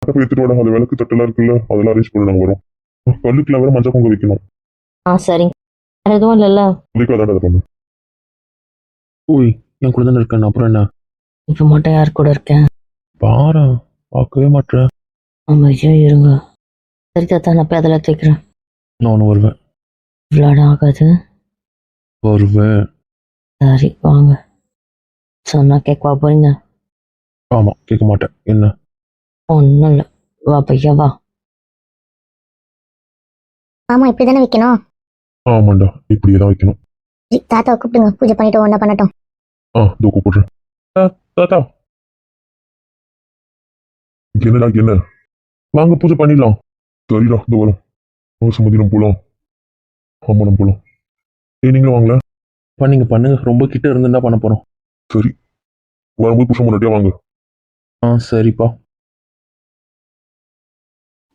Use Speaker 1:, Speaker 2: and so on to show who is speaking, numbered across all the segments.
Speaker 1: போய் எடுத்துட்டு வாடா, அது விளக்கு தட்டெல்லாம் இருக்குல்ல, அதெல்லாம் அரேஞ்ச் பண்ணி நாங்கள் வரோம். கல்லுக்குலாம் வேற மஞ்சள் பொங்க வைக்கணும்.
Speaker 2: சரிங்க. வேற எதுவும் இல்லைல்ல?
Speaker 1: அதுக்காக அதை பண்ணு. ஓய், என் கூட தானே இருக்கேன், அப்புறம் என்ன?
Speaker 2: இப்போ மட்டும் யார் கூட இருக்கேன்?
Speaker 1: பாரு, பார்க்கவே மாட்டேன்.
Speaker 2: அமைதியா இருங்க. சரி தாத்தா, நான் போய் அதில் தைக்கிறேன்.
Speaker 1: நான் வருவேன்.
Speaker 2: விளையாட ஆகாது.
Speaker 1: வருவேன்.
Speaker 2: சரி வாங்க. சொன்னா கேட்கவா போறீங்க?
Speaker 1: ஆமா, கேட்க மாட்டேன். என்ன?
Speaker 2: ஒன்றும் இல்லை, வா பையா வா.
Speaker 3: ஆமா, இப்படி தானே வைக்கணும்.
Speaker 1: ஆமாண்டா, இப்படியே தான் வைக்கணும்.
Speaker 3: சரி, தாத்தாவை கூப்பிடுங்க, பூஜை பண்ணிட்டு ஒன்றா பண்ணட்டும்.
Speaker 1: இதோ கூப்பிடுறேன். தாத்தா, என்னடா என்ன? வாங்க பூஜை பண்ணிடலாம். சரிடா, இதோ வரும். சம்மதி நம்ம போலாம். ஆமா, நம்ம போலாம். நீங்களும் வாங்கல. பண்ணுங்க பண்ணுங்க, ரொம்ப கிட்ட இருந்தா பண்ண போறோம். சரி, வரும்போது புருஷன் முன்னாடியே வாங்க. சரிப்பா.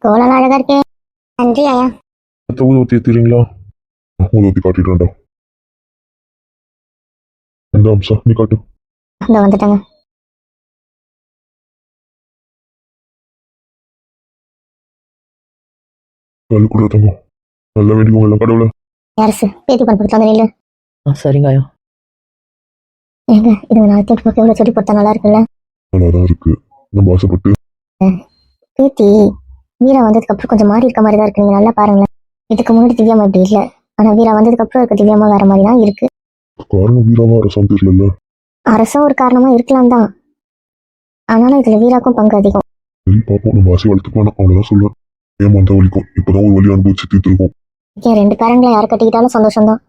Speaker 3: கோலம் அழகா இருக்கே. நன்றி ஆயா.
Speaker 1: ஊதி ஏத்துறீங்களா? ஊதி காட்டிடுறேன்டா. இந்த அம்சம் நீ காட்டு.
Speaker 3: இந்த வந்துட்டாங்க.
Speaker 1: கல் கூட தங்கம். நல்லா வேண்டிக்கோங்க எல்லாம் கடவுளை.
Speaker 3: யாரசு பேத்தி பண்ண இல்லை.
Speaker 2: சரிங்க ஐயா.
Speaker 3: ஏங்க, இதுங்க நான் தேடி எவ்வளோ சொல்லி கொடுத்தா நல்லா இருக்குல்ல?
Speaker 1: நல்லாதான் இருக்கு. நம்ம ஆசைப்பட்டு.
Speaker 3: பேத்தி வீரா வந்ததுக்கு அப்புறம் கொஞ்சம் மாறி இருக்க மாதிரி தான் இருக்கு. நீங்க நல்லா பாருங்களேன். இதுக்கு முன்னாடி திவ்யாமா இப்படி இல்லை, ஆனா வீரா வந்ததுக்கு அப்புறம் இருக்க திவ்யாமா வேற மாதிரி தான் இருக்கு.
Speaker 1: காரணம் வீராவா அரசாங்க தெரியல.
Speaker 3: அரசும் ஒரு காரணமா இருக்கலாம் தான், ஆனாலும் இதுல வீராக்கும் பங்கு அதிகம்.
Speaker 1: சரி பாப்போம், நம்ம ஆசை வளர்த்துக்கணும், அவ்வளவுதான் சொல்லுவேன். ஏமாந்தா வலிக்கும், இப்பதான் ஒரு வழி அனுபவிச்சு தீர்த்துருக்கோம்.
Speaker 3: என் 2 பேரங்களை யார் கட்டிக்கிட்டாலும் சந்தோஷம் தான்.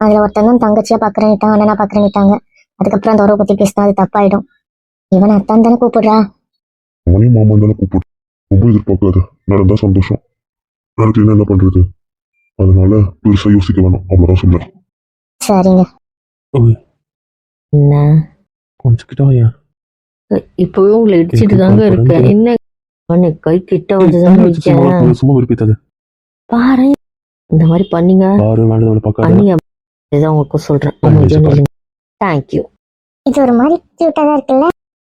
Speaker 3: அதுல ஒருத்தன் தங்கச்சியா பாக்குறேன்ட்டாங்க, அண்ணனா பாக்குறேன்ட்டாங்க. அதுக்கப்புறம் அந்த உறவை பத்தி பேசினா அது தப்பாயிடும். இவன் அத்தான் தானே கூப்பிடுறா.
Speaker 1: அவனையும் மாமா தானே கூப்பிடு. ரொம்ப எதிர்பார்க்காத, நடந்தா சந்தோஷம், நடக்கலன்னா என்ன பண்றது? அதனால பெருசா யோசிக்க வேணாம், அவ்வளவுதான் சொல்லுவேன்.
Speaker 3: சரிங்க.
Speaker 2: என்ன
Speaker 1: கொஞ்சம் கிட்ட வாயா.
Speaker 2: இப்பவே உங்களை இடிச்சிட்டு தாங்க இருக்கேன். என்ன கை கிட்ட வந்து
Speaker 1: சும்மா விருப்பித்தாது.
Speaker 2: பாரு, இந்த மாதிரி பண்ணீங்க.
Speaker 1: பாரு, வேண்டதை பார்க்காத.
Speaker 2: பண்ணீங்க, இதான் உங்களுக்கு சொல்றேன். தேங்க்யூ.
Speaker 3: இது ஒரு மாதிரி கியூட்டா தான் இருக்குல்ல?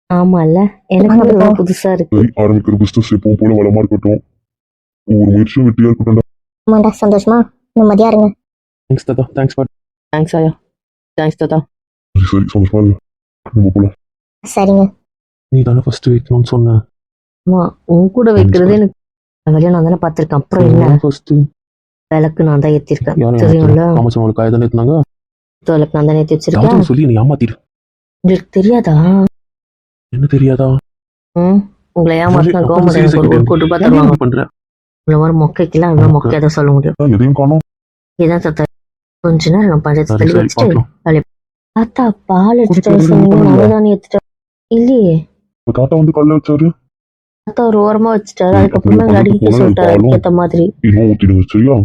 Speaker 2: ஆமால, எனக்கு புதுசா இருக்கு.
Speaker 1: ஆரம்பிக்கிற பிசினஸ் எப்பவும் போல வளமா இருக்கட்டும், ஒரு முயற்சியும் வெற்றியா இருக்கட்டும்.
Speaker 3: ஆமாண்டா, சந்தோஷமா நிம்மதியா இருங்க.
Speaker 1: தேங்க்ஸ் தாத்தா. தேங்க்ஸ் பாட்.
Speaker 2: தேங்க்ஸ் ஆயா. தேங்க்ஸ் தாத்தா.
Speaker 1: சரி, சந்தோஷமா இருங்க. நம்ம போலாம்.
Speaker 3: சரிங்க.
Speaker 1: நீ தானே ஃபர்ஸ்ட் வைக்கணும்னு சொன்ன.
Speaker 2: ஆமா, உன் கூட வைக்கிறது எனக்கு வெளியே நான் தானே பார்த்திருக்கேன். அப்புறம் என்ன,
Speaker 1: ஃபர்ஸ்ட்
Speaker 2: விளக்கு நான் தான் ஏத்திருக்கேன் தெரியும்ல.
Speaker 1: உங்களுக்கு காய் தானே ஏத்துனாங்க.
Speaker 2: விளக்கு நான் தானே ஏத்தி வச்சிருக்கேன்.
Speaker 1: சொல்லி நீ ஏமாத்திடு.
Speaker 2: உங்களுக்கு தெரியாதா?
Speaker 1: என்ன தெரியாதா?
Speaker 2: உங்களை ஏமாத்தினா கவர்மெண்ட் ஒரு கோடி ரூபாய் தருவாங்க.
Speaker 1: பண்றேன்
Speaker 2: உங்களை மாதிரி மொக்கைக்கெல்லாம் இவ்வளவு மொக்கையா தான் சொல்ல முடியும்.
Speaker 1: எதையும் காணோம்.
Speaker 2: இதான் தாத்தா, கொஞ்ச நேரம் நான் பஞ்சத்தை தள்ளி வச்சுட்டு தாத்தா பால் எடுத்துட்டு சொன்னீங்க, ஏத்துட்டேன் இல்லையே.
Speaker 1: தாத்தா வந்து கல்ல வச்சாரு.
Speaker 2: தாத்தா ஒரு ஓரமா வச்சுட்டாரு. அதுக்கப்புறமா அடிக்க சொல்லிட்டாரு ஏத்த மாதிரி.
Speaker 1: இன்னும் ஊத்திடுங்க சரியா?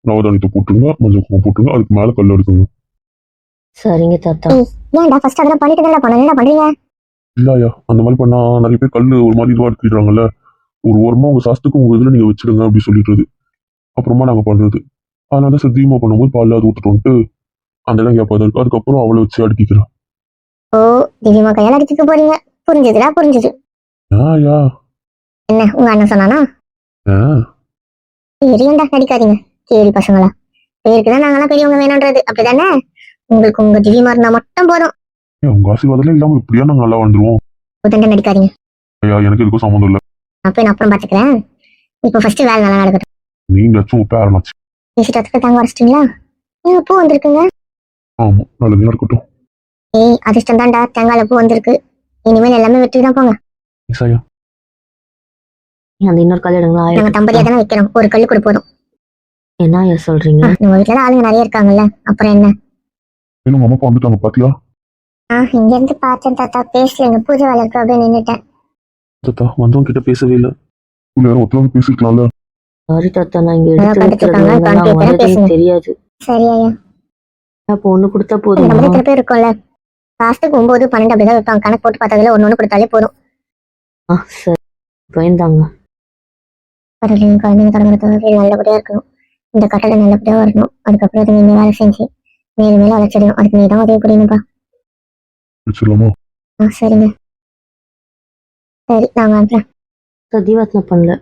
Speaker 1: நவதானியத்தை போட்டுருங்க, மஞ்சள் போட்டுருங்க, அதுக்கு மேல கல் எடுத்துங்க.
Speaker 2: சரிங்க தாத்தா.
Speaker 3: ஏன்டா ஃபர்ஸ்ட் அதெல்லாம் பண்ணிட்டு தான் பண்ண, என்ன பண்றீங்க?
Speaker 1: இல்லையா, அந்த மாதிரி பண்ணா நிறைய பேர் கல் ஒரு மாதிரி இதுவா எடுத்துக்கிறாங்கல்ல. ஒரு ஓரமா உங்க சாஸ்துக்கு உங்க இதுல நீங்க வச்சிடுங்க அப்படி சொல்லிடுறது. அப்புறமா நாங்க பண்றது. அதனால சத்தியமா பண்ணும்போது பால் அது ஊத்துட்டு வந்துட்டு அந்த இடம் கேப்பாதான் இருக்கு. அதுக்கப்புறம் அவளை வச்சு அடிக்கிறேன்.
Speaker 3: ஓ, திவ்யமா கையால அடிச்சுக்க போறீங்க. புரிஞ்சதுடா, புரிஞ்சது.
Speaker 1: யா
Speaker 3: என்ன உங்க அண்ணன் சொன்னானா? தெரியண்டா, நடிக்காதீங்க கேடி பசங்களா. பேருக்குதான் நாங்கெல்லாம் பெரியவங்க வேணும்ன்றது, அப்படிதானே? உங்களுக்கு உங்க திவ்யமா இருந்தா மட்டும் போதும்.
Speaker 1: உங்க ஆசீர்வாதம் இல்லாம இப்படியா நாங்க நல்லா வந்துருவோம்.
Speaker 3: உதண்ட நடிக்காதீங்க.
Speaker 1: எனக்கு எதுக்கும் சம்மந்தம் இல்ல.
Speaker 3: அப்ப நான் அப்புறம் பாத்துக்கிறேன். இப்போ ஃபர்ஸ்ட் வேலை நல்லா நடக்கட்டும்.
Speaker 1: நீங்களாச்சும் பேரனாச்சு
Speaker 3: பேசிட்டு தாங்க வரைச்சிட்டீங்களா? நீங்க பூ வந்திருக்குங்க.
Speaker 1: ஆமா, நல்லதா இருக்கட்டும்.
Speaker 3: ஏய், அதிர்ஷ்டம் தான்டா, தேங்காயில பூ வந்திருக்கு. இனிமேல் எல்லாமே வெற்றி தான் போங்க.
Speaker 2: அந்த இன்னொரு கல் எடுங்களா?
Speaker 3: நாங்க தம்பதியா தானே வைக்கிறோம், ஒரு கல்லு கூட போதும்.
Speaker 2: என்ன சொல்றீங்க?
Speaker 3: உங்க வீட்டுல ஆளுங்க நிறைய இருக்காங்கல்ல, அப்புறம் என்ன?
Speaker 1: உங்க அம்மா வந்துட்டாங்க பாத்தியா?
Speaker 3: இங்க இருந்து பார்த்தேன் தாத்தா, பேசலங்க, பூஜை வேலை இருக்கு அப்படின்னு நின்னுட்டேன்.
Speaker 1: தாத்தா வந்தவங்க கிட்ட பேசவே இல்லை. ஒருத்தவங்க பேசிக்கலாம்ல.
Speaker 2: சாரி தாத்தா, நான் இங்க எடுத்து தெரியாது.
Speaker 3: சரியா?
Speaker 2: அப்போ ஒண்ணு கொடுத்தா போதும்.
Speaker 3: நம்ம இத்தனை பேர் இருக்கோம்ல, காசுக்கு 9, 12 அப்படிதான் வைப்பாங்க. கணக்கு போட்டு பார்த்ததுல ஒண்ணு கொடுத்தாலே போதும்.
Speaker 2: சரி, பயந்தாங்க.
Speaker 3: குழந்தைங்க தலைமுறை நல்லபடியா இருக்கணும். இந்த கட்டளை நல்லபடியா வரணும். அதுக்கப்புறம் அதை நீங்க வேலை செஞ்சு மேலும் மேலும் வளர்ச்சிடணும். அதுக்கு நீ தான் உதவி புரியணும்பா. சரிங்க. சரி, நான் அனுப்புறேன்.
Speaker 2: தீவாத்னா பண்ணல.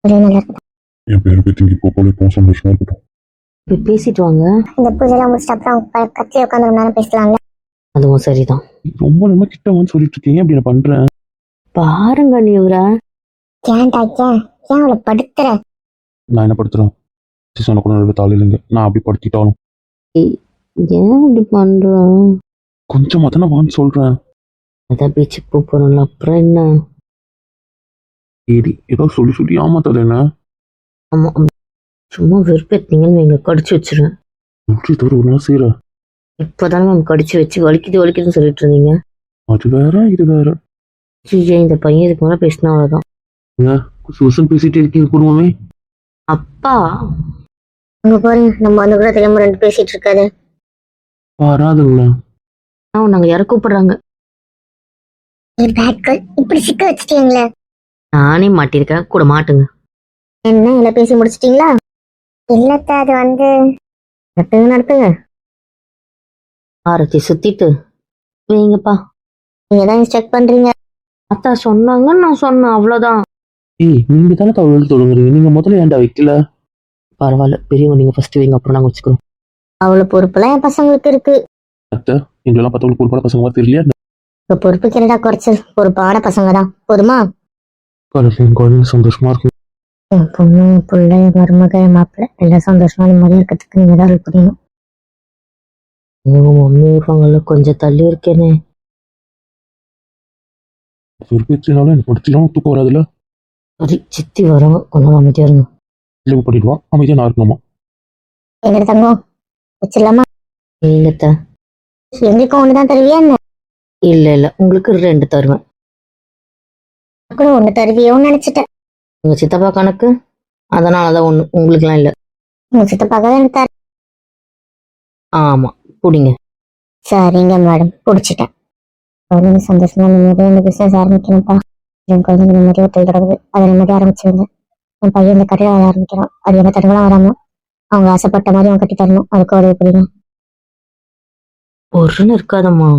Speaker 3: ஒரே நல்லா இருக்கட்டும்.
Speaker 1: என் பேர் பேத்திங்க இப்போ போல இப்போ சந்தோஷமா இருக்கட்டும்.
Speaker 2: போய் பேசிட்டு வாங்க.
Speaker 3: இந்த பூஜைலாம் முடிச்சிட்டு அப்புறம் கத்தில உட்காந்து ரொம்ப நேரம் பேசலாம்ல.
Speaker 2: அதுவும் சரிதான்.
Speaker 4: ரொம்ப நம்ம கிட்ட வந்து சொல்லிட்டு இருக்கீங்க அப்படி நான் பண்றேன்.
Speaker 2: பாருங்க நீ இவரை.
Speaker 3: ஏன்டா ஏன் அவளை படுத்துற?
Speaker 4: நான் என்ன படுத்துறேன்? சொன்ன நடுவே தாள் இல்லைங்க. நான் அப்படி படுத்திட்டாலும்
Speaker 2: ஏன் இப்படி பண்ற?
Speaker 4: கொஞ்சம் தானே வான்னு சொல்றேன்.
Speaker 2: அதான் பீச்சுக்கு போறோம்ல, அப்புறம் என்ன?
Speaker 4: சரி ஏதோ சொல்லி சொல்லி ஏமாத்தாது என்ன.
Speaker 2: ஆமா, சும்மா வெறுப்பேத்தீங்கன்னு வைங்க, கடிச்சு வச்சிருவேன்.
Speaker 4: எப்படி தவிர ஒரு நாள் செய்யற.
Speaker 2: இப்பதானே மேம் கடிச்சு வச்சு வலிக்குதுன்னு சொல்லிட்டு இருந்தீங்க.
Speaker 4: அது வேற இது வேற.
Speaker 2: ஜிஜே, இந்த பையன் இதுக்கு மேலே பேசினா அவ்வளோதான்.
Speaker 4: சுசன் பேசிட்டே இருக்கீங்க குடும்பமே.
Speaker 2: அப்பா
Speaker 3: அங்க பாருங்க, நம்ம அந்த கூட தெரியாம ரெண்டு பேசிட்டு இருக்காது.
Speaker 4: வராதுங்களா?
Speaker 2: நாங்க யாரை கூப்பிடுறாங்க?
Speaker 3: பேட் கேர்ள், இப்படி சிக்க வச்சுட்டீங்களே.
Speaker 2: நானே மாட்டிருக்கேன், கூட மாட்டுங்க.
Speaker 3: என்ன இல்ல, பேசி முடிச்சிட்டீங்களா? இல்லத்த, அது வந்து
Speaker 2: நடத்துங்க. ஆரத்தி சுத்திட்டு வைங்கப்பா.
Speaker 3: நீங்க தான் இன்ஸ்ட்ரக்ட் பண்றீங்க.
Speaker 2: அத்தா சொன்னாங்க, நான் சொன்னேன், அவ்வளோதான்.
Speaker 4: ஏய் நீங்க தானே தகவல் தொடங்குறீங்க. நீங்க முதல்ல ஏன்டா வைக்கல?
Speaker 2: பரவாயில்ல, பெரியவங்க நீங்க ஃபர்ஸ்ட் வைங்க, அப்புறம் நாங்க வச்சுக்கிறோம்.
Speaker 3: அவ்வளவு பொறுப்பெல்லாம் என் பசங்களுக்கு இருக்கு.
Speaker 4: அத்தை எங்களெல்லாம் பார்த்தவங்களுக்கு ஒரு பசங்க தெரியலையா?
Speaker 3: இப்ப பொறுப்பு கிரடா குறைச்சல், பொறுப்பான பசங்க தான். போதுமா?
Speaker 4: என் குழந்தைங்க சந்தோஷமா இருக்கும்.
Speaker 3: என் பொண்ணு, என் பிள்ளை, என் மருமக, என் மாப்பிள்ளை எல்லாம் சந்தோஷமா நிம்மதியா இருக்கிறதுக்கு நீங்க தான் புரியணும்.
Speaker 2: உங்க மம்மி இருப்பாங்கல்ல, கொஞ்சம் தள்ளி இருக்கேனே.
Speaker 4: ஒரு பேச்சுனாலும் எனக்கு படிச்சுலாம் தூக்கம் வராதுல்ல.
Speaker 2: சரி, சித்தி வராங்க, கொஞ்சம் அமைதியா இருங்க.
Speaker 4: இல்லை பண்ணிடுவான், அமைதியா நான் இருக்கணுமா?
Speaker 3: எங்கிட்ட தங்கம் வச்சிடலாமா?
Speaker 2: நீங்கத்த
Speaker 3: எங்களுக்கும் ஒண்ணுதான் தருவியா என்ன?
Speaker 2: இல்ல உங்களுக்கு 2 தருவேன்.
Speaker 3: கூட ஒண்ணு தருவியோன்னு நினைச்சிட்டேன்.
Speaker 2: உங்க சித்தப்பா கணக்கு, அதனாலதான் ஒண்ணு, உங்களுக்குலாம் இல்ல.
Speaker 3: உங்க சித்தப்பாக தான் எனக்கு தர.
Speaker 2: ஆமா, புடிங்க.
Speaker 3: சரிங்க மேடம், பிடிச்சிட்டேன். குழந்தைங்க சந்தோஷமா நிம்மதியா இந்த பிசினஸ் ஆரம்பிக்கணும்ப்பா. என் குழந்தைங்க நிம்மதியா ஒருத்தர் கிடக்குது, அதை நிம்மதியா ஆரம்பிச்சிருங்க. என் பையன் இந்த கடையில வேலை ஆரம்பிக்கிறான், அது என்ன தடவை வராம அவங்க ஆசைப்பட்ட மாதிரி அவன் கட்டி தரணும். அதுக்கு உதவி புரியுங்க.
Speaker 2: ஒருன்னு இருக்காதம்மா.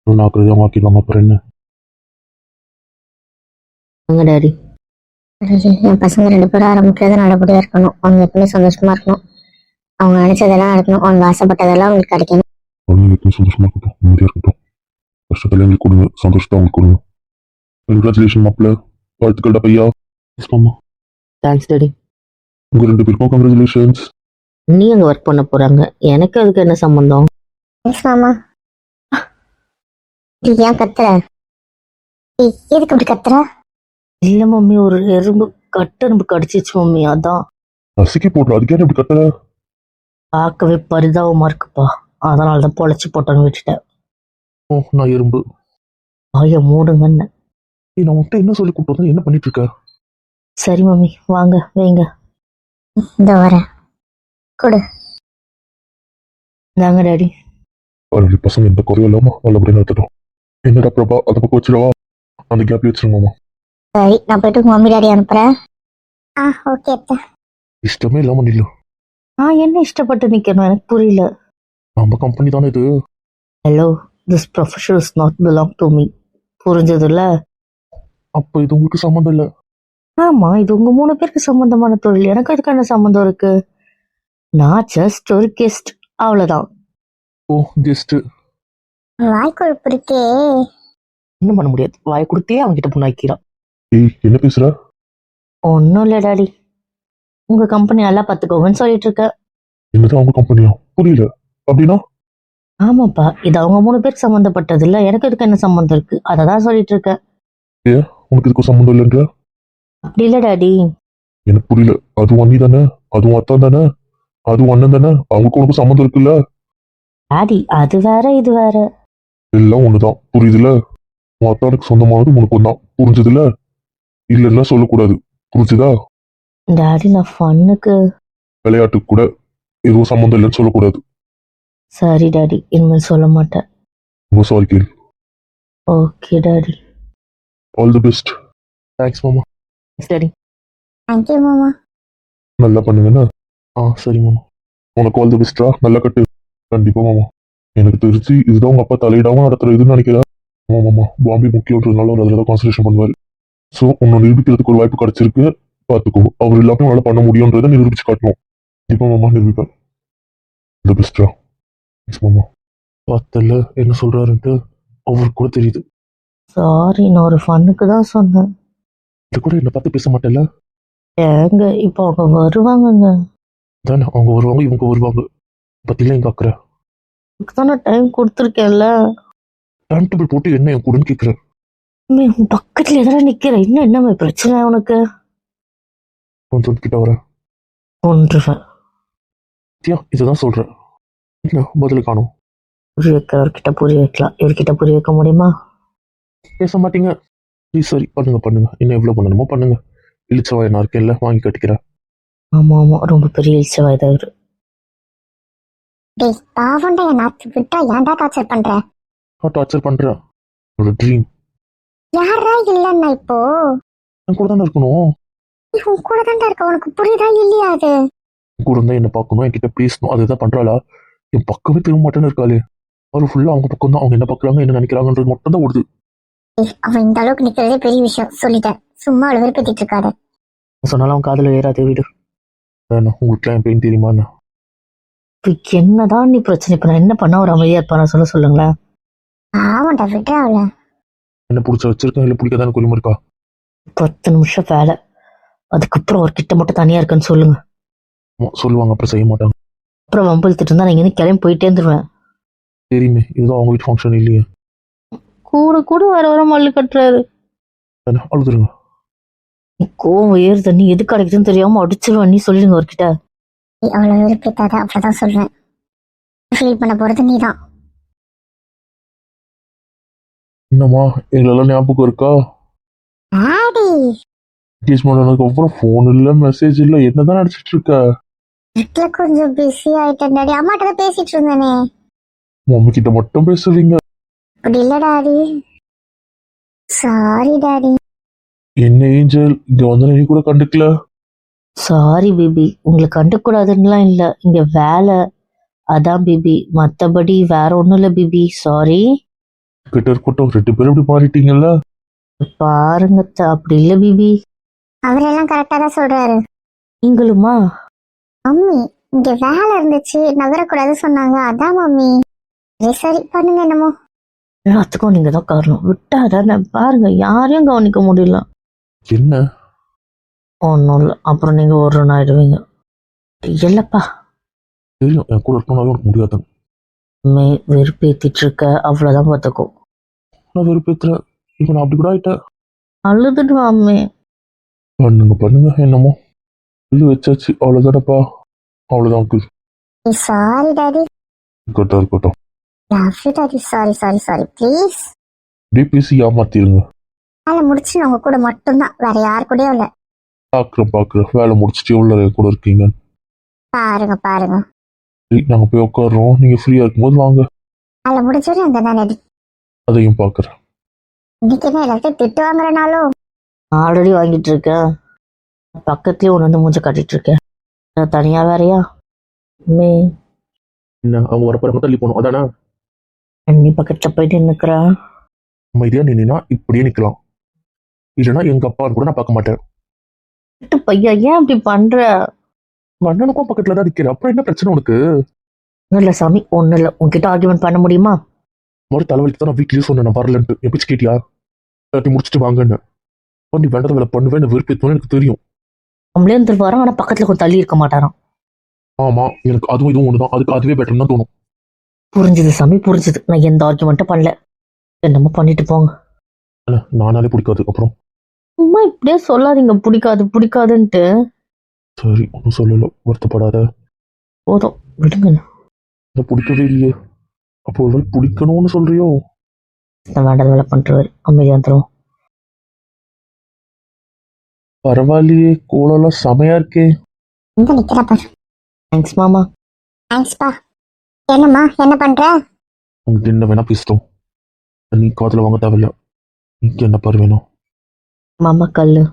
Speaker 4: நான் ஆக்கிடலாமா? அப்புறம் என்ன?
Speaker 2: எங்க டாடி?
Speaker 3: என் பசங்க 2 பேரும் ஆரம்பிக்கிறது நல்லபடியா இருக்கணும். அவங்க எப்பவுமே சந்தோஷமா இருக்கணும். அவங்க நினைச்சதெல்லாம் நடக்கணும். அவங்க ஆசைப்பட்டதெல்லாம் அவங்களுக்கு கிடைக்கணும்.
Speaker 1: குழந்தைங்க சந்தோஷமா இருக்கட்டும், நிம்மதியா இருக்கட்டும். கஷ்டத்துல எங்களுக்கு கொடுங்க, சந்தோஷத்தை அவங்களுக்கு கொடுங்க. கங்க்ராச்சுலேஷன் மாப்பிள்ள, வாழ்த்துக்கள்டா பையா.
Speaker 4: எஸ் மாமா.
Speaker 2: Thanks daddy.
Speaker 1: உங்க 2 பேருக்கும் கங்க்ராச்சுலேஷன்ஸ்.
Speaker 2: நீ அங்க ஒர்க் பண்ண போறாங்க, எனக்கு அதுக்கு என்ன சம்பந்தம்?
Speaker 3: Thanks, மாமா. நீ ஏன் கத்துற? எதுக்கு அப்படி கத்துற?
Speaker 2: இல்ல மம்மி, ஒரு கட்டெரும்பு கடிச்சிச்சு மம்மி, அதான்.
Speaker 1: நசுக்கி போட்டு அதுக்கே இப்படி கட்டல.
Speaker 2: பார்க்கவே பரிதாபமா இருக்குப்பா, அதனாலதான் பொழைச்சு போட்டோன்னு விட்டுட்டேன்.
Speaker 4: ஓ நான் எறும்பு.
Speaker 2: ஆய மூடுங்கன்னு.
Speaker 4: நான் உன்கிட்ட என்ன சொல்லி கூப்பிட்டு என்ன பண்ணிட்டு இருக்க?
Speaker 2: சரி மம்மி, வாங்க வைங்க.
Speaker 3: இந்த வரேன், கொடு.
Speaker 2: இந்தாங்க டாடி.
Speaker 1: அவருடைய பசங்க எந்த குறையும் இல்லாம நல்லபடியா நடத்தட்டும். என்னடா பிரபா, அதை பக்கம் வச்சிடவா? அந்த கேப்ல வச்சிருமாமா.
Speaker 3: சரி, நான் போயிட்டு உங்க மம்மி டாடி அனுப்புறேன். ஓகே.
Speaker 4: இஷ்டமே இல்லாம நில்லு.
Speaker 2: நான் என்ன இஷ்டப்பட்டு நிக்கணும், எனக்கு புரியல.
Speaker 4: நம்ம கம்பெனி தானே இது.
Speaker 2: Hello, this profession is not belong to me. புரிஞ்சதுல்ல?
Speaker 4: அப்ப இது உங்களுக்கு சம்மந்தம் இல்ல.
Speaker 2: ஆமா, இது உங்க 3 பேருக்கு சம்பந்தமான தொழில், எனக்கு அதுக்கான சம்பந்தம் இருக்கு. நான் ஜஸ்ட் ஒரு கெஸ்ட், அவ்வளவுதான்.
Speaker 4: ஓ கெஸ்ட்.
Speaker 3: வாய்க்குழப்பு இருக்கே.
Speaker 2: இன்னும் பண்ண முடியாது, வாய் கொடுத்தே அவன்கிட்ட புண்ணாக்கிறான்.
Speaker 1: ஏய் என்ன பேசுற?
Speaker 2: ஒன்னும் இல்ல டாடி, உங்க கம்பெனி நல்லா பாத்துக்கோங்கன்னு சொல்லிட்டு இருக்க.
Speaker 1: என்னதான் அவங்க கம்பெனியா? புரியல. அப்படின்னா?
Speaker 2: ஆமாப்பா, இது அவங்க 3 பேருக்கு சம்பந்தப்பட்டது இல்ல, எனக்கு இதுக்கு என்ன சம்பந்தம் இருக்கு, அததான் சொல்லிட்டு இருக்க.
Speaker 1: உனக்கு இதுக்கும் சம்மந்தம் இல்லைன்ற?
Speaker 2: அப்படி இல்ல டாடி.
Speaker 1: எனக்கு புரியல. அதுவும் அண்ணி தானே, அதுவும் அத்தான் தானே, அதுவும் அண்ணன் தானே, அவங்களுக்கு உனக்கு சம்மந்தம் இருக்குல்ல?
Speaker 2: டாடி, அது வேற இது வேற.
Speaker 1: எல்லாம் ஒண்ணுதான், புரியுதுல? உன் அத்தானுக்கு சொந்தமானது உனக்கு ஒன்றுதான், புரிஞ்சதுல? இல்லைன்னா சொல்லக்கூடாது, புரிஞ்சுதா?
Speaker 2: டாடி, நான் ஃபன்னுக்கு.
Speaker 1: விளையாட்டுக்கு கூட எதுவும் சம்மந்தம் இல்லைன்னு சொல்லக்கூடாது.
Speaker 2: சரி டாடி, இனிமேல் சொல்ல மாட்டேன்.
Speaker 1: ரொம்ப சாரி கேள்.
Speaker 2: Okay daddy.
Speaker 1: All the best.
Speaker 4: Thanks மாமா.
Speaker 2: டாடி.
Speaker 3: தேங்க்யூ மாமா.
Speaker 1: நல்லா பண்ணுங்கண்ணா.
Speaker 4: சரி மாமா.
Speaker 1: உனக்கு ஆல் தி பெஸ்ட்ரா, நல்லா கட்டு. கண்டிப்பா மாமா. எனக்கு தெரிஞ்சு இதுதான் உங்க அப்பா தலையிடாம நடத்துற இதுன்னு நினைக்கிறேன். ஆமா மாமா, பாம்பே முக்கியன்றதுனால அவர் அதில் தான் கான்சன்ட்ரேஷன் பண்ணுவாரு. ஸோ உன்னை நிரூபிக்கிறதுக்கு ஒரு வாய்ப்பு கிடைச்சிருக்கு. பார்த்துக்கோ, அவர் எல்லாமே உங்களால பண்ண முடியுன்றதை நிரூபிச்சு காட்டணும். கண்டிப்பா மாமா, நிரூபிப்பேன். இந்த பெஸ்டா. மாமா,
Speaker 4: பார்த்தல என்ன சொல்றாருன்ட்டு அவருக்கு கூட தெரியுது.
Speaker 2: சாரி, நான் ஒரு ஃபன்னுக்கு தான் சொன்னேன்.
Speaker 4: இது கூட என்னை பார்த்து பேச மாட்டேல்ல.
Speaker 2: ஏங்க இப்போ அவங்க வருவாங்கங்க.
Speaker 4: தானே அவங்க வருவாங்க, இவங்க வருவாங்க. பத்திலாம் எங்க அக்கறை.
Speaker 2: அதுக்கு தானே டைம் கொடுத்துருக்கேன்ல.
Speaker 4: டைம் டேபிள் போட்டு என்ன என் கூடன்னு கேட்குறேன்.
Speaker 2: உன் பக்கத்துல எதிராக நிக்கிறேன். இன்னும் என்ன பிரச்சனை உனக்கு?
Speaker 4: கொஞ்சம் கிட்ட வரேன்.
Speaker 2: ஒன்றுவேன்.
Speaker 4: இதுதான் சொல்றேன். என்ன பதில் காணும்.
Speaker 2: புரிய வைக்கிறவர்கிட்ட புரிய வைக்கலாம், இவர்கிட்ட புரிய வைக்க முடியுமா?
Speaker 4: பேச மாட்டீங்க. சரி பண்ணுங்க பண்ணுங்க, இன்னும் எவ்வளவு பண்ணணுமோ பண்ணுங்க. இழிச்சவா என்ன இருக்கேன்ல, வாங்கி கட்டிக்கிறேன்.
Speaker 2: ஆமா ஆமா, ரொம்ப பெரிய இழிச்ச வயதாயிரு.
Speaker 3: டேய் பாவண்டா, என் நாத்து விட்டா ஏன்டா டார்ச்சர் பண்ற?
Speaker 4: நான் டார்ச்சர் பண்றேன். என்னோட ட்ரீம்
Speaker 3: யாரா இல்லன்னா இப்போ
Speaker 4: என் கூட தானே இருக்கணும்.
Speaker 3: நீ உன் கூட தான்டா இருக்க, உனக்கு புரியுதா இல்லையா? அது
Speaker 4: என் கூட இருந்தா என்ன பார்க்கணும், என்கிட்ட பேசணும், அதுதான் பண்றாளா? என் பக்கமே திரும்ப மாட்டேன்னு இருக்காளே. அவரு ஃபுல்லா அவங்க பக்கம் தான். அவங்க என்ன பாக்குறாங்க, என்ன நினைக்கிறாங்கன்றது மட்டும் தான் ஓடுது.
Speaker 3: அவன் இந்த அளவுக்கு நிக்கிறதே பெரிய விஷயம். சொல்லிட்டேன், சும்மா அவளை வெறுப்பேத்திட்டு இருக்காத.
Speaker 2: சொன்னாலும் அவன் காதுல ஏறாதே வீடு.
Speaker 4: உங்களுக்குலாம் என் பெயின் தெரியுமா என்ன?
Speaker 2: இப்போ என்னதான் நீ பிரச்சனை? இப்ப நான் என்ன பண்ண ஒரு அமைதியா இருப்பான சொல்லுங்களேன்.
Speaker 3: ஆமாண்டா, விட்டுறா அவளை.
Speaker 4: என்ன பிடிச்ச வச்சிருக்கேன், இல்லை பிடிக்காதான குறிமா இருக்கா?
Speaker 2: 10 நிமிஷம் வேலை, அதுக்கப்புறம் ஒரு கிட்ட மட்டும் தனியா இருக்குன்னு சொல்லுங்க.
Speaker 4: சொல்லுவாங்க, அப்புறம் செய்ய மாட்டாங்க.
Speaker 2: அப்புறம் வம்பிழுத்துட்டு இருந்தா நீங்க இருந்து கிளம்பி போயிட்டே இருந்துருவேன்.
Speaker 4: தெரியுமே, இதுதான் அவங்க வீட்டு ஃபங்க்ஷன் இல்லையே.
Speaker 2: கூட கூட வர மல்லு கட்டுறாரு.
Speaker 4: அழுதுருங்க.
Speaker 2: கோவம் ஏறுது, நீ எதுக்கு அடைக்குதுன்னு தெரியாம அடிச்சிருவேன். நீ சொல்லிடுங்க அவர்கிட்ட.
Speaker 3: அவளை வெறுப்பேத்தாத, அவ்வளவுதான் சொல்றேன். ஃபீல் பண்ண போறது நீதான்.
Speaker 4: என்னம்மா, எங்களெல்லாம் ஞாபகம் இருக்கா?
Speaker 3: ஆடி
Speaker 4: என்கேஜ்மெண்ட் ஆனதுக்கு அப்புறம் ஃபோன் இல்லை, மெசேஜ் இல்லை, என்னதான் நடிச்சிட்டு இருக்க?
Speaker 3: வீட்டுல கொஞ்சம் பிஸி ஆயிட்டேன் டாடி. அம்மாட்ட தான் பேசிட்டு இருந்தேனே.
Speaker 4: மம்மி கிட்ட மட்டும் பேசுவீங்க.
Speaker 3: அப்படி இல்ல டாடி, சாரி டாடி.
Speaker 4: என்ன ஏஞ்சல், இங்க வந்து நீ கூட கண்டுக்கல.
Speaker 2: சாரி பேபி, உங்களை கண்டுக்கூடாதுன்னுலாம் இல்ல, இங்க வேலை அதான் பேபி, மத்தபடி வேற ஒண்ணும் இல்ல பேபி. சாரி.
Speaker 4: கிட்ட இருக்கட்டும், 2 பேரும் இப்படி மாறிட்டீங்கல்ல.
Speaker 2: பாருங்க அப்படி இல்ல பேபி.
Speaker 3: அவரெல்லாம் கரெக்டா தான் சொல்றாரு.
Speaker 2: நீங்களுமா?
Speaker 3: மம்மி இங்க வேலை இருந்துச்சு, நகரக்கூடாது சொன்னாங்க, அதான் மம்மி. சரி பண்ணுங்க என்னமோ.
Speaker 2: எல்லாத்துக்கும் நீங்க தான் காரணம். விட்டாதானே பாருங்க, யாரையும் கவனிக்க முடியல.
Speaker 4: என்ன
Speaker 2: ஒன்றும் இல்லை, அப்புறம் நீங்க ஒரு ஆயிடுவீங்க. இல்லப்பா,
Speaker 4: தெரியும், என் கூட இருக்கணும்னாலும் உனக்கு முடியாது.
Speaker 2: வெறுப்பேத்திட்டு இருக்க, அவ்வளவுதான் பார்த்துக்கோ.
Speaker 4: நான் வெறுப்பேத்துறேன். இப்போ நான் அப்படி கூட ஆயிட்டேன்.
Speaker 2: அழுதுடுவாமே.
Speaker 4: பண்ணுங்க பண்ணுங்க, என்னமோ இது வச்சாச்சு, அவ்வளோதானப்பா. அவ்வளோதான் அங்கிள்.
Speaker 3: Sorry daddy.
Speaker 4: இருக்கட்டும் இருக்கட்டும்.
Speaker 3: Love you daddy. Sorry sorry sorry please.
Speaker 4: அப்படியே பேசி ஏமாத்திருங்க.
Speaker 3: வேலை முடிச்சு நான் உங்க கூட மட்டும்தான், வேற யார் கூடயும் இல்ல.
Speaker 4: பார்க்குறேன், வேலை முடிச்சுட்டு எவ்வளோ என் கூட இருக்கீங்க.
Speaker 3: பாருங்க பாருங்க.
Speaker 4: சரி, நாங்கள் போய் உட்காடுறோம், நீங்கள் ஃப்ரீயாக இருக்கும்போது வாங்க.
Speaker 3: வேலை முடிச்சோடனே அங்கே தான் டாடி.
Speaker 4: அதையும் பார்க்குறேன்.
Speaker 3: இன்னைக்கு என்ன எல்லாத்தையும் திட்டு வாங்குறனாலும்.
Speaker 2: ஆல்ரெடி வாங்கிட்டு இருக்கேன், பக்கத்துலயே ஒன்று வந்து மூஞ்ச காட்டிட்டு இருக்கேன். நான் தனியா வேறையா?
Speaker 4: என்ன, அவங்க வரப்போ தள்ளி போகணும் அதானே?
Speaker 2: நீ பக்கத்துல போயிட்டு நிற்கிறா.
Speaker 4: அமைதியாக நின்னா இப்படியே நிற்கலாம், இல்லைன்னா எங்கள் அப்பா கூட நான் பார்க்க மாட்டேன்.
Speaker 2: பையா, ஏன் அப்படி பண்ற?
Speaker 4: உங்கள் அண்ணனுக்கும் பக்கத்தில் தான் நிற்கிறேன், அப்புறம் என்ன பிரச்சனை உனக்கு?
Speaker 2: ஒன்றும் இல்லை சாமி, ஒன்றும் இல்லை. உன்கிட்ட ஆர்குமெண்ட் பண்ண முடியுமா?
Speaker 4: மாதிரி தலைவலிக்கு தான் நான் வீட்லேயே சொன்னேன், நான் வரலன்ட்டு. என் பிச்சு கேட்டியா? எல்லாத்தையும் முடிச்சுட்டு வாங்கன்னு. நீ வேண்டாத வேலை பண்ணுவேன், இந்த வெறுப்பேற்றுவேன்னு எனக்கு தெரியும்.
Speaker 2: நம்மளே வந்துட்டு வரோம், ஆனால் பக்கத்துல கொஞ்சம் தள்ளி இருக்க மாட்டாராம்.
Speaker 4: ஆமாம், எனக்கு அதுவும் இதுவும் ஒன்று தான், அதுக்கு அதுவே பெட்டர்னு தான் தோணும்.
Speaker 2: புரிஞ்சுது சாமி, புரிஞ்சுது. நான் எந்த ஆர்குமெண்ட்டும் பண்ணல. என்னமோ பண்ணிட்டு போங்க.
Speaker 4: இல்லை, நானாலே பிடிக்காது. அப்புறம்
Speaker 2: சும்மா இப்படியே சொல்லாதீங்க, பிடிக்காது பிடிக்காதுன்ட்டு.
Speaker 4: சரி, ஒன்றும் சொல்லலை, வருத்தப்படாத.
Speaker 2: போதும் விடுங்க.
Speaker 4: அதை பிடிக்கவே இல்லையே, அப்போ ஒரு பிடிக்கணும்னு சொல்றியோ?
Speaker 2: நான் வேண்டாத வேலை பண்ணுறவர், அமைதியாக தருவோம்.
Speaker 4: பரவாயில்லையே, கோலெல்லாம் செமையா இருக்கே.
Speaker 3: இங்க நிக்கிற பாரு.
Speaker 2: தேங்க்ஸ் மாமா.
Speaker 3: தேங்க்ஸ்பா. என்னம்மா என்ன பண்ற?
Speaker 4: உங்களுக்கு என்ன வேணா பேசிட்டோம், நீ காதில் வாங்க தேவையில்ல. நீக்கு என்ன பாரு வேணும்?
Speaker 2: மாமா கல்லு.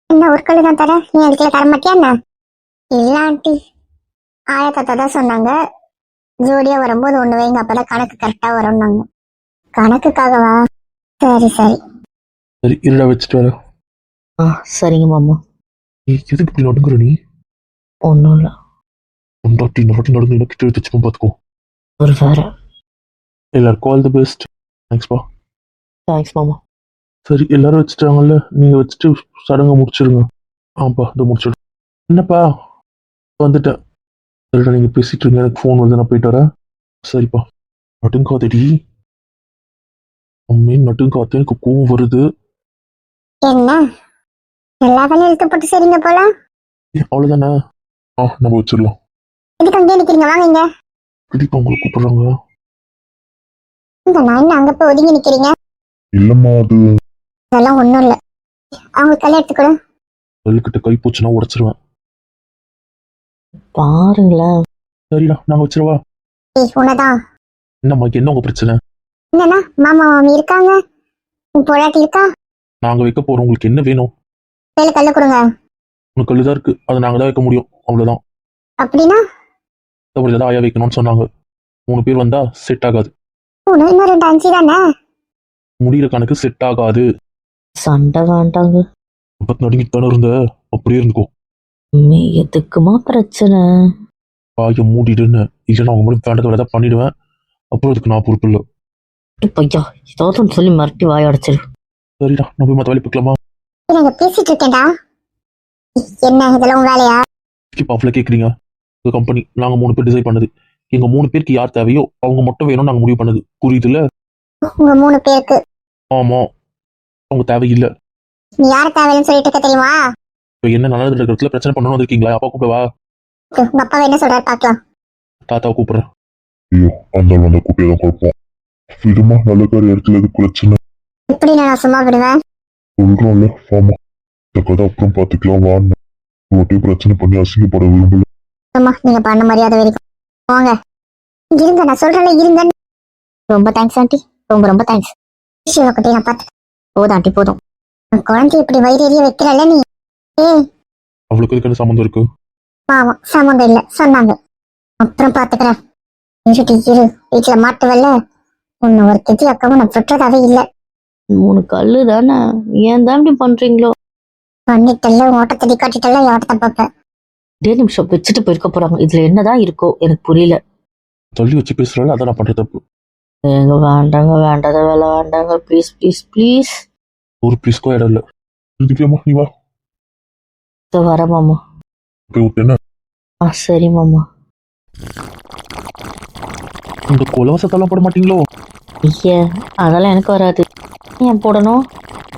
Speaker 3: என்ன ஒரு கல்லு தான் தர, நீ அதுக்குள்ள தர மாட்டியா என்ன? இல்ல ஆண்டி, ஆயா தாத்தா தான் சொன்னாங்க, ஜோடியா வரும்போது ஒண்ணு வைங்க, அப்பதான் கணக்கு கரெக்டா வரும்னாங்க. கணக்குக்காகவா? சரி சரி.
Speaker 4: சரி இருடா வச்சுட்டு வர.
Speaker 2: ஆ சரிங்க மாமா.
Speaker 4: நீ எதுக்கு இப்படி நடுங்குற நீ?
Speaker 2: ஒன்றும் இல்லை.
Speaker 4: ஒன்றாட்டி நடுங்கு கிட்ட எடுத்து வச்சுக்கோ பார்த்துக்கோ.
Speaker 2: ஒரு வேற.
Speaker 4: எல்லாருக்கும் ஆல் தி பெஸ்ட். தேங்க்ஸ்ப்பா.
Speaker 2: தேங்க்ஸ் மாமா.
Speaker 4: சரி எல்லாரும் வச்சுட்டாங்கல்ல, நீங்க வச்சுட்டு சடங்கை முடிச்சிடுங்க. ஆப்பா இதை முடிச்சிடு. என்னப்பா வந்துட்டேன். சரிடா நீங்க பேசிட்டு இருங்க, எனக்கு ஃபோன் வருது, நான் போயிட்டு வரேன். சரிப்பா. நடுங்காதடி அம்மே, நடுங்காத, எனக்கு கோவம் வருது.
Speaker 3: என்ன எல்லா வேலையும் இழுத்து போட்டு சரிங்க போல.
Speaker 4: அவ்வளோதானே?
Speaker 1: நம்ம வச்சிடலாம்.
Speaker 3: இதுக்கு அங்கே நிக்கிறீங்க, வாங்க இங்க.
Speaker 4: கண்டிப்பா உங்களை கூப்பிடுறாங்க.
Speaker 3: இந்த நான் என்ன அங்க போய் ஒதுங்கி நிக்கிறீங்க?
Speaker 1: இல்லம்மா அது
Speaker 3: அதெல்லாம் ஒண்ணும் இல்ல. அவங்க கையில எடுத்துக்கொடு.
Speaker 4: கல்லுக்கிட்ட கை போச்சுன்னா உடச்சிருவேன்.
Speaker 2: பாருங்களேன்.
Speaker 4: சரிடா நாங்க வச்சிருவா.
Speaker 3: உன்னதான்.
Speaker 4: என்னம்மா என்ன உங்க பிரச்சனை?
Speaker 3: என்னன்னா மாமா மாமி இருக்காங்க, உன் பொண்டாட்டி இருக்கா.
Speaker 4: நாங்க வைக்க போறோம், உங்களுக்கு என்ன வேணும்?
Speaker 3: கையில கல்ல கொடுங்க.
Speaker 4: உனக்கு கல்லு தான் இருக்கு, அதை நாங்க தான் வைக்க முடியும், அவ்வளவுதான்.
Speaker 3: அப்படின்னா
Speaker 4: தான் ஆயா வைக்கணும்னு சொன்னாங்க. 3 பேர் வந்தா செட் ஆகாது.
Speaker 3: இன்னும் 2 5 தானே.
Speaker 4: முடிகிற கணக்கு செட் ஆகாது.
Speaker 2: சண்டை வேண்டாங்க.
Speaker 4: பத்து நடுங்கிட்டு தானே இருந்த, அப்படியே இருந்துக்கோ.
Speaker 2: உண்மை எதுக்குமா பிரச்சனை?
Speaker 4: ஆய மூடிடுன்னு, இல்லைன்னா அவங்க மட்டும் வேண்டதை வேலை பண்ணிடுவேன். அப்புறம் அதுக்கு நான் பொறுப்பு இல்லை.
Speaker 2: பையா ஏதாவது ஒன்று சொல்லி மிரட்டி வாய அடைச்சிரு.
Speaker 4: சரிடா நான் போய் மற்ற வேலை பார்க்கலாமா?
Speaker 3: நாங்க பேசிட்டு இருக்கேன்டா. என்ன இதெல்லாம் உன் வேலையா?
Speaker 4: இப்போ அவ்வளோ கேட்குறீங்க? உங்கள் கம்பெனி நாங்கள் 3 பேர் டிசைட் பண்ணது. எங்கள் 3 பேருக்கு யார் தேவையோ அவங்க மட்டும் வேணும்னு நாங்கள் முடிவு பண்ணது, புரியுதுல்ல?
Speaker 3: உங்க 3 பேருக்கு
Speaker 4: ஆமா, அவங்க தேவையில்லை.
Speaker 3: நீ யார தேவையில்லைன்னு சொல்லிட்டு இருக்க தெரியுமா?
Speaker 4: இப்போ என்ன நல்லது இருக்கிறதுல பிரச்சனை பண்ணணும் வந்திருக்கீங்களா? அப்பா கூப்பிடவா?
Speaker 3: உங்க அப்பாவை என்ன சொல்றாரு பாக்கலாம்.
Speaker 4: தாத்தாவை கூப்பிடுறேன்.
Speaker 1: ஐயோ அந்த அந்த குட்டியை தான் குழப்பம். விடுமா, நல்ல காரிய இடத்துல எது பிரச்சனை
Speaker 3: எப்படி நான் சும்மா விடுவேன்?
Speaker 1: சொல்றோம்ல. ஆமா இந்த கதை அப்புறம் பார்த்துக்கலாம் வான்னு ஒட்டையும் பிரச்சனை பண்ணி அசிங்கப்பட விரும்பல.
Speaker 3: ஆமா நீங்க பண்ண மரியாதை வரைக்கும் வாங்க. இருங்க நான் சொல்றேன்ல இருங்க. ரொம்ப தேங்க்ஸ் ஆண்டி, ரொம்ப ரொம்ப தேங்க்ஸ். சிவக்குட்டி நான் பார்த்து போதும் ஆண்டி போதும். உன் குழந்தை இப்படி வயிறு எரிய வைக்கிறல்ல நீ. ஏய்
Speaker 4: அவளுக்கு இதுக்கு என்ன சம்மந்தம் இருக்கு?
Speaker 3: பாவம் சம்மந்தம் இல்ல சொன்னாங்க, அப்புறம் பாத்துக்கிறேன். இருட்டி இரு, வீட்டுல மாட்டுவல்ல. உன்னை ஒரு திட்டி அக்காவும் நான் விட்டுறதாவே இல்ல.
Speaker 2: 3 கல்லு தானே, ஏன் தான் இப்படி பண்றீங்களோ?
Speaker 3: பண்ணிட்டல்ல ஓட்டத்தடி காட்டிட்டல்ல, ஓட்டத்தை பார்ப்பேன்.
Speaker 2: 2 நிமிஷம் வச்சுட்டு போயிருக்க போறாங்க. இதுல என்னதான் இருக்கோ எனக்கு புரியல.
Speaker 4: தள்ளி வச்சு பேசுறாள், அதான் நான் பண்ற தப்பு.
Speaker 2: எங்க வேண்டாங்க, வேண்டாத வேலை வேண்டாங்க, ப்ளீஸ் ப்ளீஸ் ப்ளீஸ்.
Speaker 4: ஒரு ப்ளீஸ்க்கோ இடம் இல்லை.
Speaker 1: இதுக்கேம்மா நீ வா
Speaker 2: வர மாமா.
Speaker 1: போய் விட்டு என்ன
Speaker 2: சரி மாமா.
Speaker 4: இந்த கொலவசத்தெல்லாம் போட மாட்டீங்களோ?
Speaker 2: ஐயா அதெல்லாம் எனக்கு வராது. ஏன் போடணும்?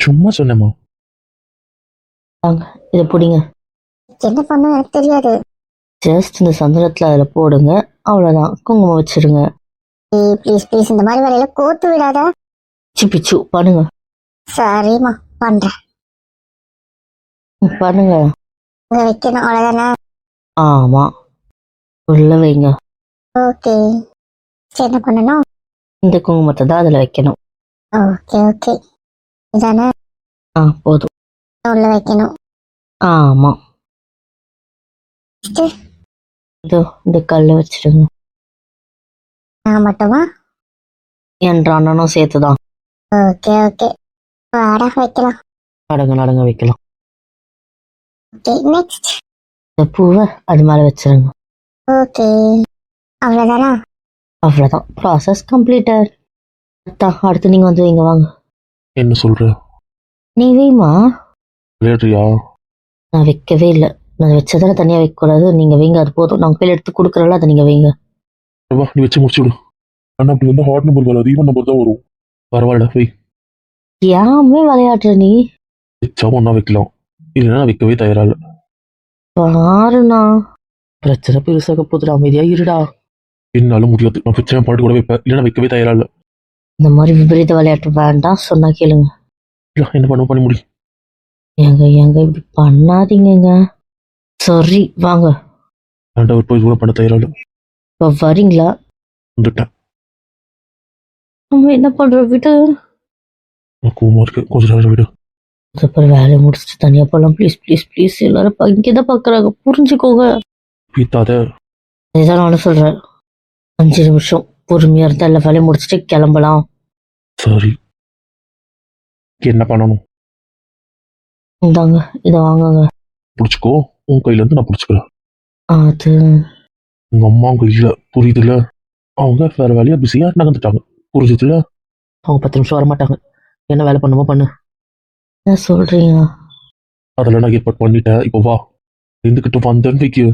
Speaker 4: சும்மா சொன்னேம்மா.
Speaker 2: இதை பிடிங்க.
Speaker 3: என்ன பண்ணும் எனக்கு தெரியாது.
Speaker 2: ஜஸ்ட் இந்த சந்தனத்துல அதில் போடுங்க, அவ்வளோதான். குங்குமம் வச்சிருங்க.
Speaker 3: ப்ளீஸ் ப்ளீஸ் இந்த மாதிரி வேலையில கோத்து விடாத.
Speaker 2: பிச்சு பிச்சு பண்ணுங்க.
Speaker 3: சரிம்மா பண்றேன்.
Speaker 2: பண்ணுங்க.
Speaker 3: இங்க வைக்கணும் அவ்வளவுதானே?
Speaker 2: ஆமா உள்ள வைங்க.
Speaker 3: ஓகே சரி என்ன பண்ணணும்?
Speaker 2: இந்த குங்குமத்தை தான் அதில் வைக்கணும்.
Speaker 3: ஓகே ஓகே இதானே
Speaker 2: போதும்.
Speaker 3: உள்ள வைக்கணும்.
Speaker 2: ஆமா இதோ இந்த கல்லை வச்சிடுங்க.
Speaker 3: நான் மட்டுமா?
Speaker 2: என்ற அண்ணனும் சேர்த்துதான்.
Speaker 3: ஓகே ஓகே வாடா வைக்கலாம்.
Speaker 2: நடங்க வைக்கலாம்.
Speaker 3: ஓகே நெக்ஸ்ட்
Speaker 2: இந்த பூவை அது மேலே வச்சிருங்க.
Speaker 3: ஓகே அவ்வளவுதானா?
Speaker 2: அவ்வளோதான், ப்ராசஸ் கம்ப்ளீட்டட். அடுத்து நீங்கள் வந்து வைங்க வாங்க.
Speaker 4: என்ன சொல்ற?
Speaker 2: நீ வைமா.
Speaker 4: விளையாடுறியா?
Speaker 2: நான் வைக்கவே இல்லை. நான் வச்சதால தனியாக வைக்கக்கூடாது. நீங்கள் வைங்க, அது போதும். நாங்கள் கையில் எடுத்து கொடுக்குறோம்ல, அதை நீங்கள் வைங்க.
Speaker 4: வா நீ வச்சு முடிச்சு விடு.
Speaker 1: அண்ணா அப்படி வந்து ஹாட் நம்பர் வராது, ஈவன் நம்பர் தான் வரும்.
Speaker 4: பரவாயில்ல வை.
Speaker 2: ஏமே விளையாடுற நீ?
Speaker 4: வச்சா ஒன்றா வைக்கலாம், இல்லைன்னா நான் வைக்கவே தயாராக.
Speaker 2: பாருண்ணா பிரச்சனை பெருசாக போதுடா, அமைதியாக இருடா.
Speaker 4: என்னாலும் முடியாது, நான் பிரச்சனை பாட்டு கூட வைப்பேன், இல்லைன்னா வைக்கவே தயாராக.
Speaker 2: இந்த மாதிரி விபரீத விளையாட்டு வேண்டாம், சொன்னா கேளுங்க.
Speaker 4: இல்லை என்ன பண்ண முடி.
Speaker 2: ஏங்க இப்படி பண்ணாதீங்கங்க. சரி வாங்க.
Speaker 4: வேண்டாம் போய் கூட பண்ண தயாராக.
Speaker 2: இப்போ வரீங்களா?
Speaker 4: வந்துட்டேன்.
Speaker 2: நம்ம என்ன பண்றோம் விடு.
Speaker 4: கோவமா இருக்கு, கொஞ்ச நேரம் விடு.
Speaker 2: அப்புறம் வேலையை முடிச்சுட்டு தனியாக போகலாம். Please please please. எல்லாரும் இங்கே தான் பார்க்குறாங்க, புரிஞ்சுக்கோங்க.
Speaker 4: பீத்தாத.
Speaker 2: இதுதான் நானும் சொல்கிறேன். 5 நிமிஷம் பொறுமையா இருந்தா எல்லா வேலையும் முடிச்சுட்டு கிளம்பலாம்.
Speaker 4: சரி, என்ன பண்ணணும்?
Speaker 2: இந்தாங்க, இதை வாங்குங்க.
Speaker 4: பிடிச்சிக்கோ, உன் கையில இருந்து நான் பிடிச்சிக்கிறேன்.
Speaker 2: அது
Speaker 4: உங்க அம்மா அங்க இல்ல, புரியுதுல? அவங்க வேற வேலையா பிஸியா நகர்ந்துட்டாங்க, புரிஞ்சுதுல?
Speaker 2: அவங்க 10 நிமிஷம் வரமாட்டாங்க. என்ன வேலை பண்ணுமோ பண்ணு. என்ன சொல்றீங்க?
Speaker 4: அதெல்லாம் நான் ஏற்பாடு பண்ணிட்டேன். இப்போ வா, இருந்துகிட்டு வந்தேன்னு வைக்க,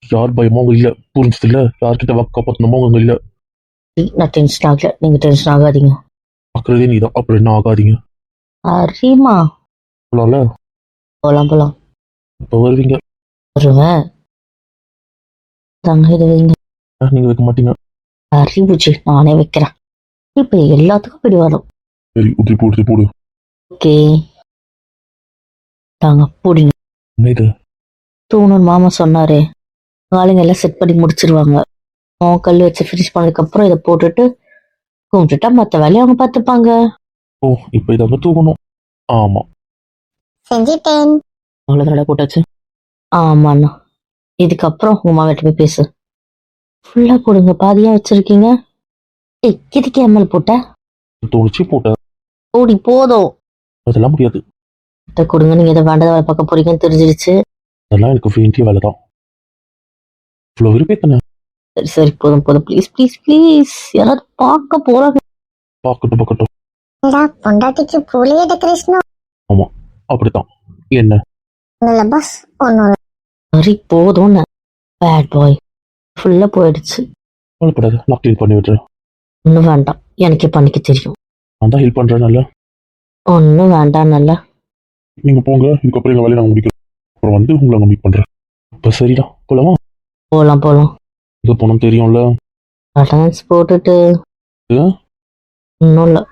Speaker 4: யார் பயமோ அவங்க இல்ல, புரிஞ்சுதுல? யார்கிட்ட வாக்க பார்த்தனமோ அவங்க இல்ல.
Speaker 2: நான் டென்ஷன் ஆகல, நீங்க டென்ஷன் ஆகாதீங்க.
Speaker 4: பார்க்கறதே நீதான், அப்புறம் என்ன ஆகாதீங்க.
Speaker 2: சரிம்மா,
Speaker 4: போலாம்ல?
Speaker 2: போலாம் போலாம்.
Speaker 4: இப்போ வருவீங்க.
Speaker 2: வருவேன். தாங்க இதை வைங்க.
Speaker 4: நீங்க வைக்க மாட்டீங்க.
Speaker 2: சரி பூச்சி, நானே வைக்கிறேன். இப்ப எல்லாத்துக்கும் பிடிவாதம்.
Speaker 1: சரி ஊற்றி போடு.
Speaker 2: ஓகே, தாங்க போடுங்க.
Speaker 4: என்ன இது?
Speaker 2: தூணுன்னு மாமா சொன்னாரே, ஆளுங்க எல்லாம் செட் பண்ணி முடிச்சிருவாங்க. கல் வச்சு ஃபினிஷ் பண்ணதுக்கு அப்புறம் இதை போட்டுட்டு கும்பிட்டுட்டா மற்ற வேலையை அவங்க பார்த்துப்பாங்க.
Speaker 4: ஓ, இப்போ இதை வந்து தூக்கணும். ஆமா,
Speaker 3: செஞ்சிட்டேன்.
Speaker 2: அவ்வளோதான் போட்டாச்சு. ஆமாண்ணா, இதுக்கப்புறம் உங்க மாவிட்ட போய் பேசு. ஃபுல்லா போடுங்க, பாதியா வச்சிருக்கீங்க. ஏய், இதுக்கு எம்எல் போட்ட?
Speaker 4: தோணிச்சு போட்ட.
Speaker 2: ஓடி போதும்.
Speaker 4: அதெல்லாம் முடியாது.
Speaker 2: கிட்ட கொடுங்க, நீங்க எதை வேண்டதை வேலை பார்க்க போறீங்கன்னு தெரிஞ்சிருச்சு.
Speaker 4: அதெல்லாம் எனக்கு வேண்டிய வேலை தான். இவ்வளோ விருப்பத்தனை
Speaker 2: சரி சரி, போதும் போதும், ப்ளீஸ் ப்ளீஸ் ப்ளீஸ். யாராவது பார்க்க போறாங்க.
Speaker 4: பார்க்கட்டும்.
Speaker 3: இந்தா பொண்டாட்டிக்கு பூலியே டெக்கரேஷனும்.
Speaker 4: அப்படித்தான். என்ன?
Speaker 3: இல்ல பாஸ், ஒன்னும்
Speaker 2: சரி போதும்னு. Bad boy. ஃபுல்லா போயிடுச்சு.
Speaker 4: கவலைப்படாத, நான் க்ளீன் பண்ணி விட்டுறேன்.
Speaker 2: ஒன்றும் வேண்டாம், எனக்கே பண்ணிக்க தெரியும்.
Speaker 4: நான் தான் ஹெல்ப் பண்றேன்ல.
Speaker 2: ஒன்றும் வேண்டாம். நல்லா
Speaker 1: நீங்க போங்க, இதுக்கப்புறம் எங்க வேலையை நாங்கள் முடிக்கிறோம். அப்புறம் வந்து உங்களை அங்கே மீட் பண்றேன்.
Speaker 4: இப்போ சரிடா, போலாமா?
Speaker 2: போலாம் போலாம்.
Speaker 4: இங்கே போனோம் தெரியும்ல.
Speaker 2: அட்டனன்ஸ் போட்டுட்டு
Speaker 4: ஏ?
Speaker 2: ஒன்றும் இல்லை.